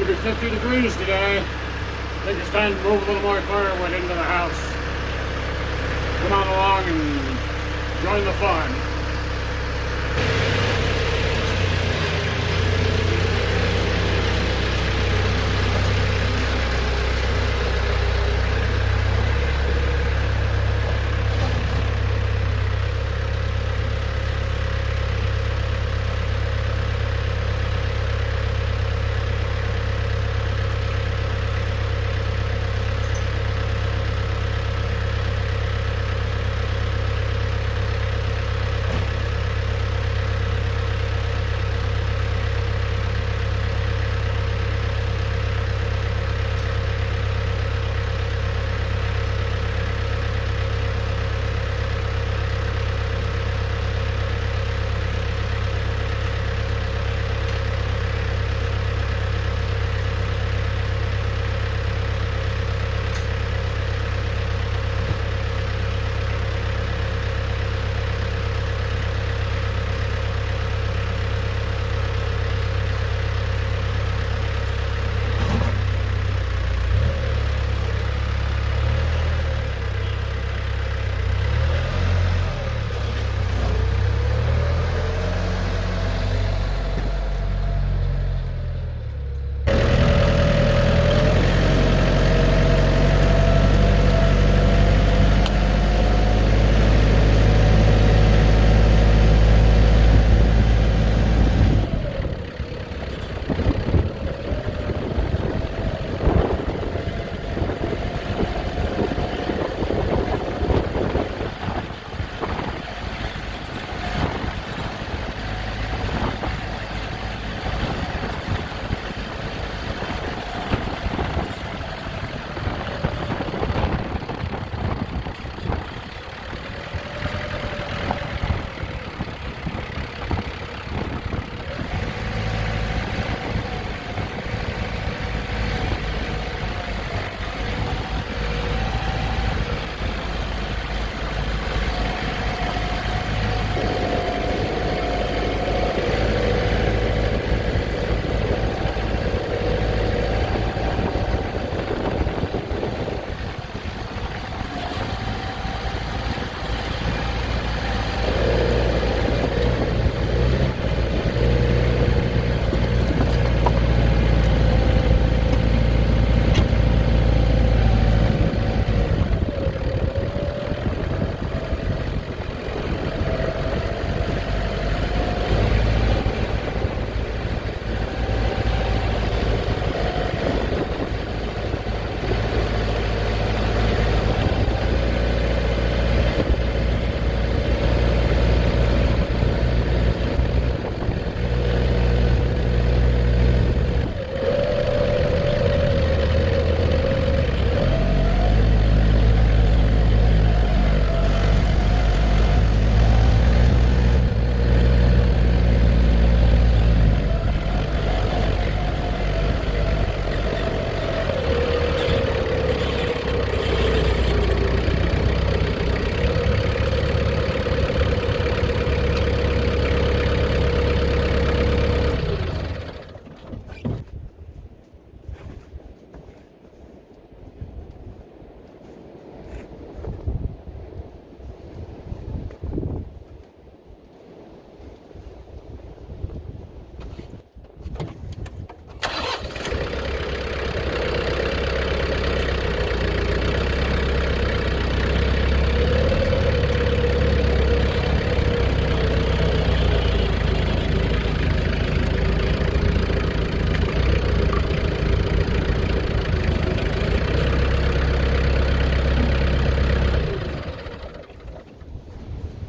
be 50 degrees today. I think it's time to move a little more firewood into the house. Come on along and join the fun.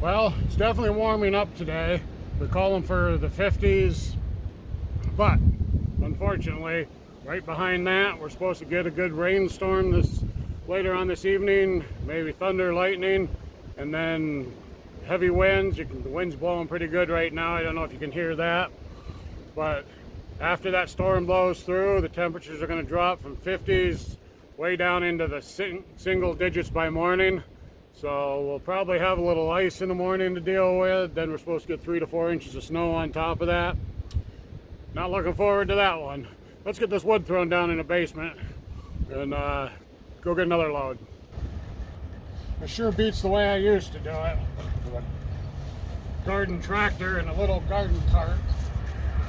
Well, it's definitely warming up today. We're calling for the 50s, but unfortunately, right behind that, we're supposed to get a good rainstorm later on this evening, maybe thunder, lightning, and then heavy winds. The wind's blowing pretty good right now. I don't know if you can hear that, but after that storm blows through, the temperatures are going to drop from 50s way down into the single digits by morning. So we'll probably have a little ice in the morning to deal with. Then we're supposed to get 3 to 4 inches of snow on top of that. Not looking forward to that one. let's get this wood thrown down in the basement and go get another load. It sure beats the way I used to do it. With a garden tractor and a little garden cart.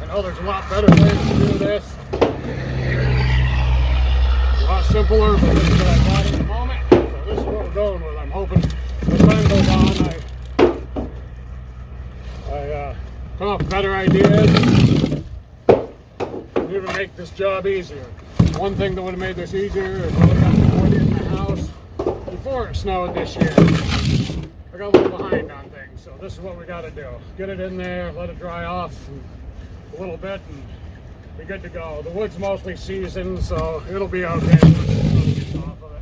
I know there's a lot better ways to do this. A lot simpler, but this is what I got at the moment. So this is what we're going with. I'm hoping as time goes on, I come up with better ideas and even make this job easier. One thing that would have made this easier is I would have got the wood in the house before it snowed this year. I got a little behind on things, so this is what we got to do. Get it in there, let it dry off a little bit, and be good to go. The wood's mostly seasoned, so it'll be okay once it gets off of it.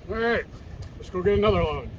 All right, let's go get another load.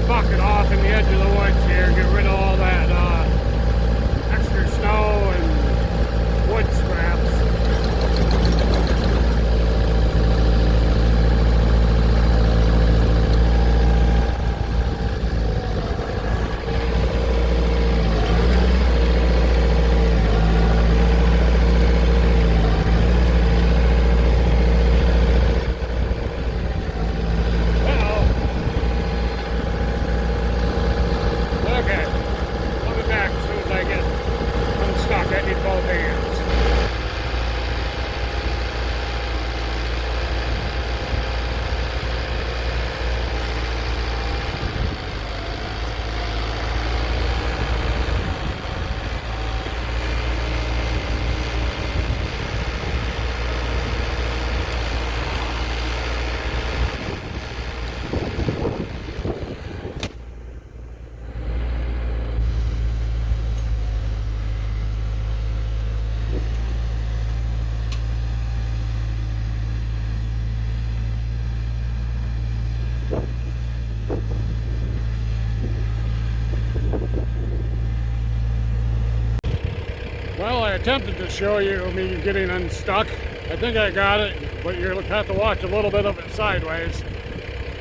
Bucket off in the edge of the woods here, get rid of all that extra snow and wood scraps. Well, I attempted to show you me getting unstuck. I think I got it, but you'll have to watch a little bit of it sideways.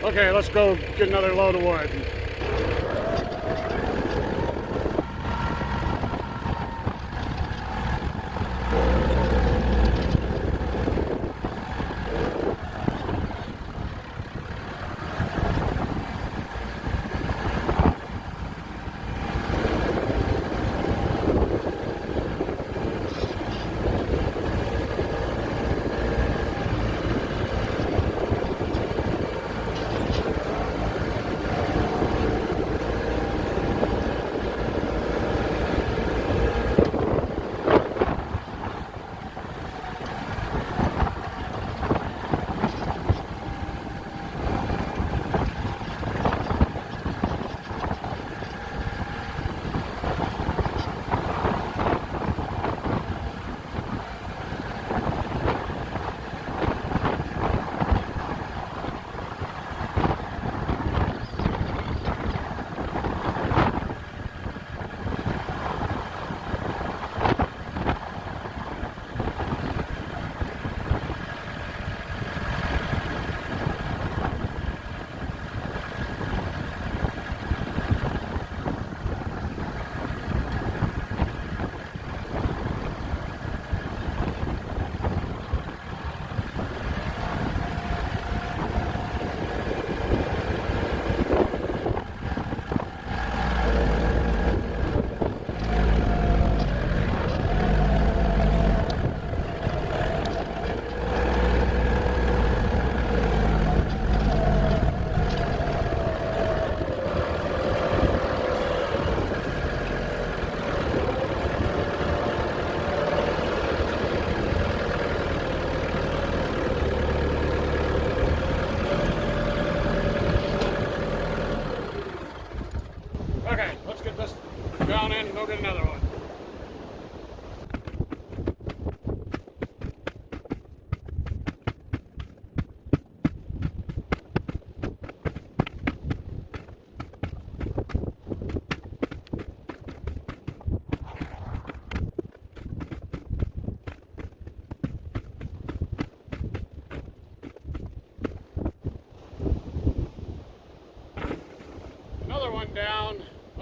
Okay, let's go get another load of wood.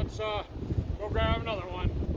let's go grab another one.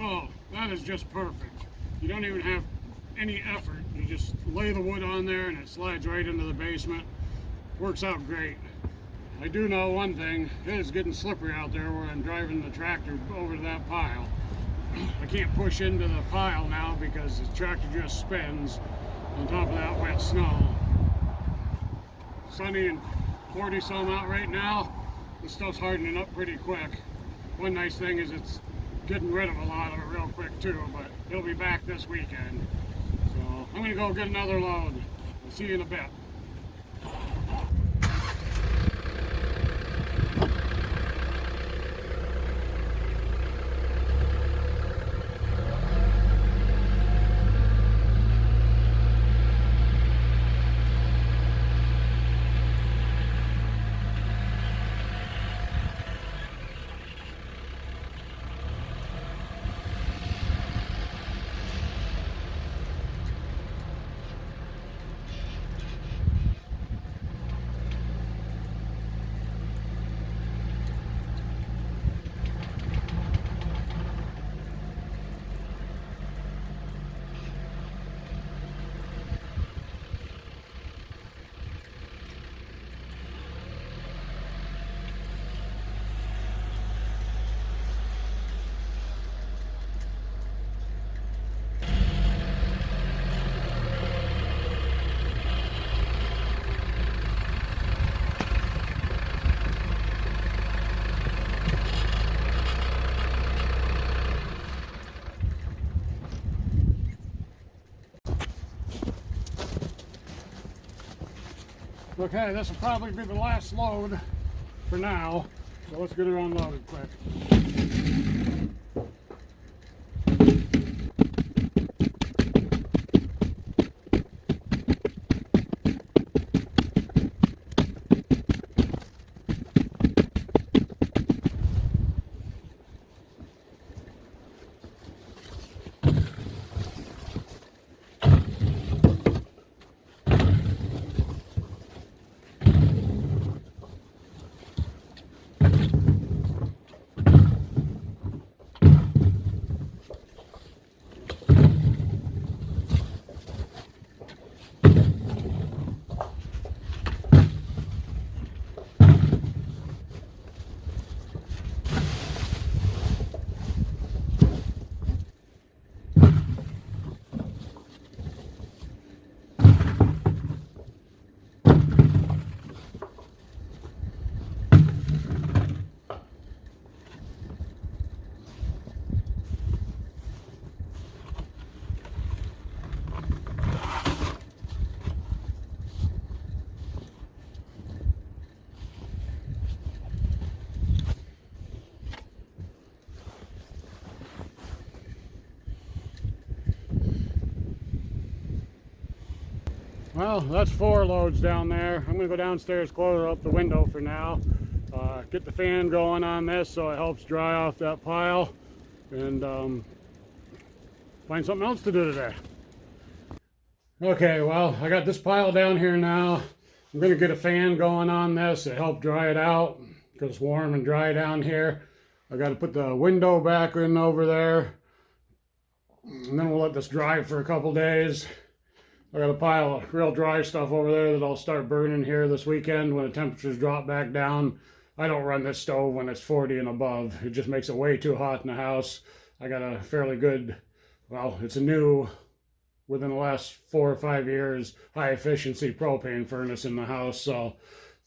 So that is just perfect. You don't even have any effort. You just lay the wood on there and it slides right into the basement. Works out great. I do know one thing, it is getting slippery out there where I'm driving the tractor over to that pile. I can't push into the pile now because the tractor just spins on top of that wet snow. Sunny and 40 some out right now. This stuff's hardening up pretty quick. One nice thing is it's getting rid of a lot of it real quick too, but it'll be back this weekend. So I'm gonna go get another load. I'll see you in a bit. Okay, this will probably be the last load for now, so let's get her unloaded quick. Well, that's 4 loads down there. I'm going to go downstairs, close up the window for now, get the fan going on this so it helps dry off that pile, and find something else to do today. Okay, well, I got this pile down here now. I'm going to get a fan going on this to help dry it out because it's warm and dry down here. I got to put the window back in over there, and then we'll let this dry for a couple days. I got a pile of real dry stuff over there that I'll start burning here this weekend when the temperatures drop back down. I don't run this stove when it's 40 and above. It just makes it way too hot in the house. I got a fairly good, well, it's a new, within the last 4 or 5 years, high efficiency propane furnace in the house. So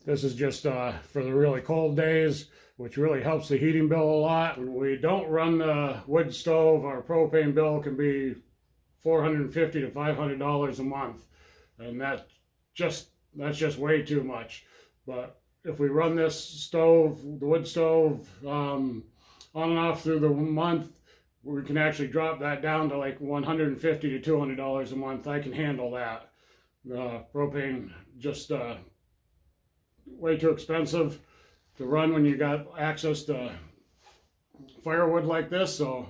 this is just for the really cold days, which really helps the heating bill a lot. When we don't run the wood stove, our propane bill can be $450 to $500 a month, and that's just way too much. But if we run this stove, the wood stove, on and off through the month, we can actually drop that down to like $150 to $200 a month. I can handle that. Propane just way too expensive to run when you got access to firewood like this, so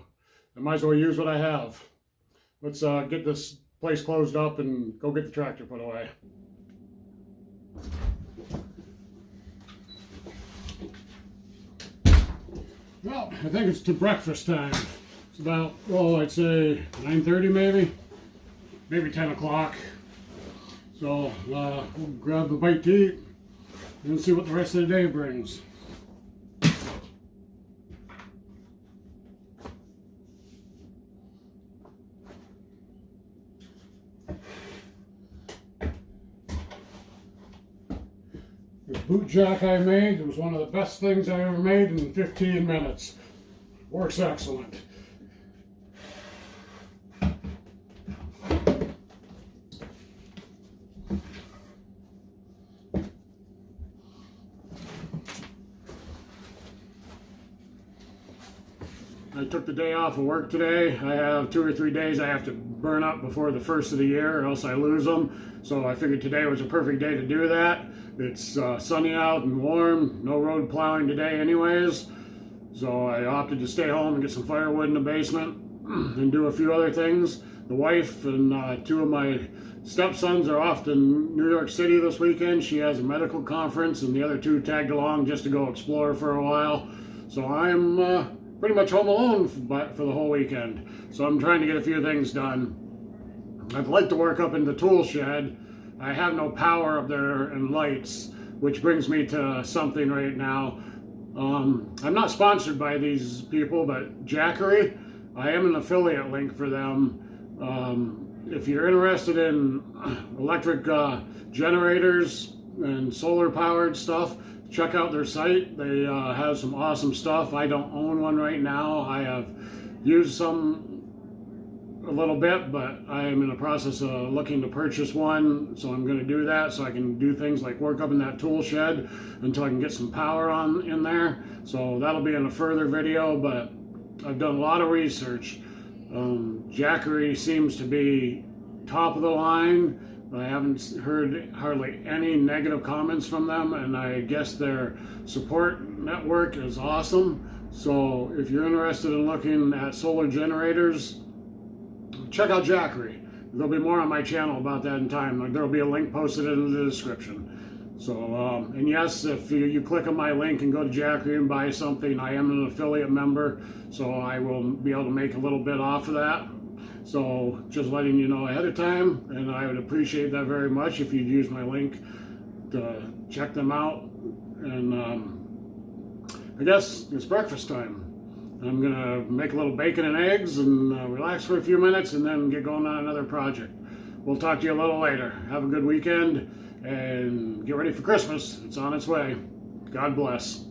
I might as well use what I have. Let's get this place closed up and go get the tractor put away. Well, I think it's to breakfast time. It's about, well, I'd say 9:30 maybe 10 o'clock. So we'll grab the bite to eat and see what the rest of the day brings. This boot jack I made, it was one of the best things I ever made in 15 minutes. Works excellent. I took the day off of work today. I have 2 or 3 days I have to burn up before the first of the year or else I lose them. So I figured today was a perfect day to do that. It's sunny out and warm, no road plowing today anyways. So I opted to stay home and get some firewood in the basement and do a few other things. The wife and 2 of my stepsons are off to New York City this weekend. She has a medical conference, and the other 2 tagged along just to go explore for a while. So I'm pretty much home alone for the whole weekend. So I'm trying to get a few things done. I'd like to work up in the tool shed. I have no power up there and lights, which brings me to something right now. I'm not sponsored by these people, but Jackery, I am an affiliate link for them. If you're interested in electric generators and solar powered stuff, check out their site. They have some awesome stuff. I don't own one right now. I have used some a little bit, but I am in the process of looking to purchase one, so I'm going to do that so I can do things like work up in that tool shed until I can get some power on in there. So that'll be in a further video, but I've done a lot of research. Jackery seems to be top of the line. I haven't heard hardly any negative comments from them, and I guess their support network is awesome. So if you're interested in looking at solar generators, check out Jackery. There'll be more on my channel about that in time. There'll be a link posted in the description. So, and yes, if you click on my link and go to Jackery and buy something, I am an affiliate member, so I will be able to make a little bit off of that. So just letting you know ahead of time, and I would appreciate that very much if you'd use my link to check them out. And I guess it's breakfast time. I'm gonna make a little bacon and eggs and relax for a few minutes and then get going on another project. We'll talk to you a little later. Have a good weekend and get ready for Christmas. It's on its way. God bless.